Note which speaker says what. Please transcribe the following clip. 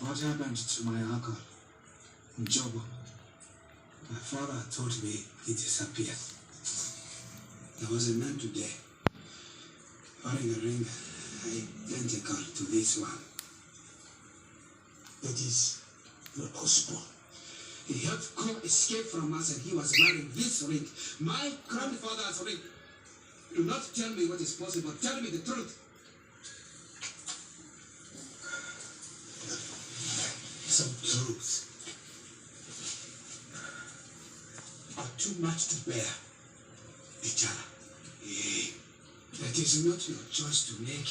Speaker 1: What happened to my uncle, Jobo? My father told me he disappeared. There was a man today, wearing a ring identical to this one.
Speaker 2: That is not possible.
Speaker 1: He helped Ko escape from us and he was wearing this ring. My grandfather's ring. Do not tell me what is possible. Tell me the truth.
Speaker 2: Some truths are too much to bear, Ijala.
Speaker 1: That is not your choice to make.